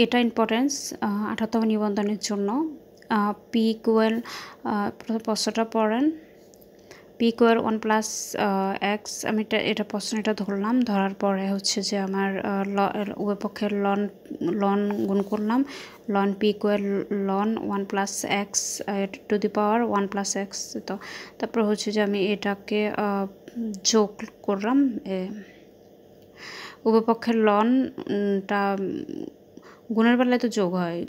এটা ইম্পর্টেন্স 78তম নিবন্ধনের জন্য। পি ইকুয়াল প্রশ্নটা পড়েন। পি ইকুয়াল 1 প্লাস এক্স, আমি এটা প্রশ্ন এটা ধরলাম, ধরার পরে হচ্ছে যে আমার উভয় পক্ষের লন গুণ করলাম, ln P equal ln 1 plus x to the power 1 plus x. তো তারপর হচ্ছে যে আমি এটাকে যোগ করলাম, উভয় পক্ষের লনটা গুণের বেলায় তো যোগ হয়,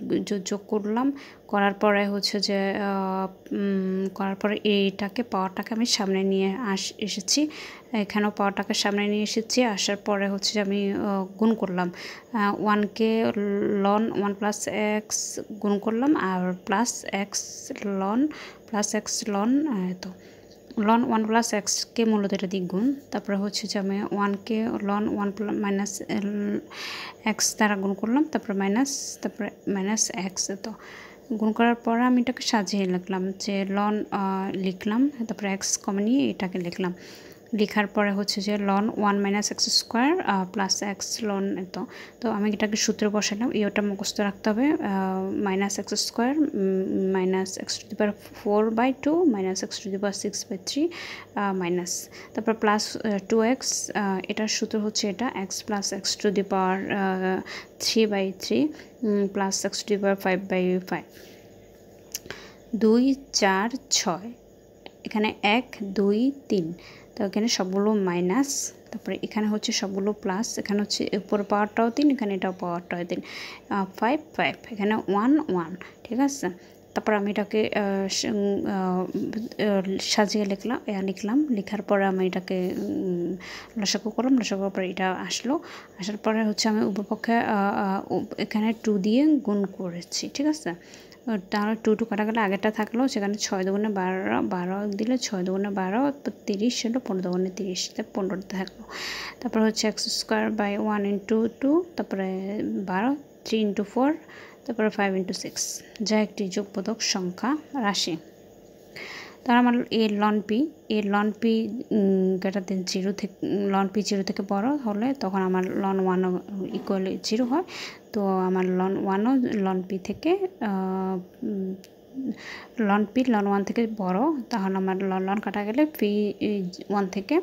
যোগ করলাম, করার পরে হচ্ছে যে করার পরে এইটাকে পাওয়ারটাকে আমি সামনে নিয়ে এসেছি, এখানেও পাওয়ারটাকে সামনে নিয়ে এসেছি, আসার পরে হচ্ছে যে আমি গুণ করলাম 1কে লন 1 প্লাস এক্স গুণ করলাম, আর প্লাস এক্স লন তো লন 1 প্লাস এক্সকে মূলত এটা দ্বিগুণ। তারপরে হচ্ছে যে আমি 1কে লন 1 মাইনাস এক্স দ্বারা গুণ করলাম, তারপরে মাইনাস এক্স। তো গুণ করার পরে আমি এটাকে সাজিয়ে লিখলাম, যে লন লিখলাম, তারপরে এক্স কমন নিয়ে এটাকে লিখলাম, লেখার পরে হচ্ছে যে ln 1 minus x square plus x ln. তো আমি এটাকে সূত্র বসালাম, ওটা মুখস্থ রাখতে হবে, minus x square minus x to the power 4/2 minus x to the power 6/3 minus, তারপর প্লাস 2x, এটার সূত্র হচ্ছে এটা x plus x to the power 3/3 plus x to the power 5/5, 2 4 6, এখানে 1 2 3, তো এখানে সবগুলো মাইনাস, তারপরে এখানে হচ্ছে সবগুলো প্লাস, এখানে হচ্ছে উপর পাওয়ারটাও 3, এখানে এটাও পাওয়ারটাও 3, 5 5, এখানে 1 1, ঠিক আছে। তারপর আমি এটাকে সাজিয়ে লিখলাম, লেখার পরে আমি এটাকে লসাগু করলাম, লসাগু করার পরে এটা আসার পরে হচ্ছে আমি উপপক্ষে এখানে 2 দিয়ে গুণ করেছি, ঠিক আছে। তাহলে 2 কাটা গেলে আগেরটা থাকলো, সেখানে 6 দুগুণে 12 দিলে 6 দুগুণে 12 30 হলো, 15 দুগুণে 30, 15টা থাকলো। তারপর হচ্ছে এক্স স্কোয়ার বাই 1 ইন্টু 2, তারপরে 12, 3 ইন্টু 4, তারপরে 5 ইন্টু 6, যা একটি যোগবোধক সংখ্যা রাশি। তার আমার লন পি গ্রেটার দেন 0 থেকে, লন পি 0 থেকে বড় হলে তখন আমার লন 1 ইকুয়াল 0 হয়। তো আমার লন 1ও লন পি থেকে লন 1 থেকে বড়, তাহলে আমার লন কাটা গেলে পি 1 থেকে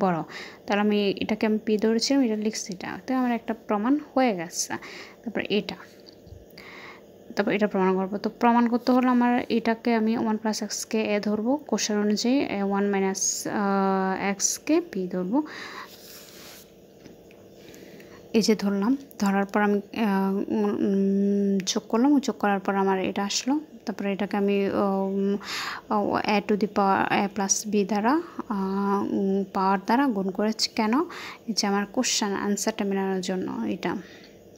বড়, তাহলে আমি এটাকে পি ধরেছিলাম, এটা লিখছি, এটা তো আমার একটা প্রমাণ হয়ে গেছে। তারপর এটা প্রমাণ করবো। তো প্রমাণ করতে হলে আমার এটাকে আমি 1 প্লাস এক্সকে এ ধরবো, কোষের অনুযায়ী 1 মাইনাস এক্সকে পি ধরবো, এই যে ধরলাম, ধরার পর আমি যোগ করলাম, যোগ করার পর আমার এটা আসলো। তারপরে এটাকে আমি A to the power A plus B দ্বারা পাওয়ার দ্বারা গুণ করেছি, কেন? যে আমার কোশ্চেন আনসারটা মেলানোর জন্য, এটা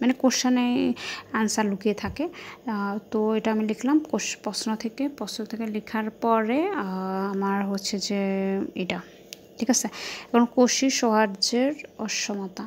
মানে কোশ্চেনে আনসার লুকিয়ে থাকে। তো এটা আমি লিখলাম প্রশ্ন থেকে লেখার পরে আমার হচ্ছে যে এটা, ঠিক আছে। এখন কোষী সৌহার্দ্যের অসমতা।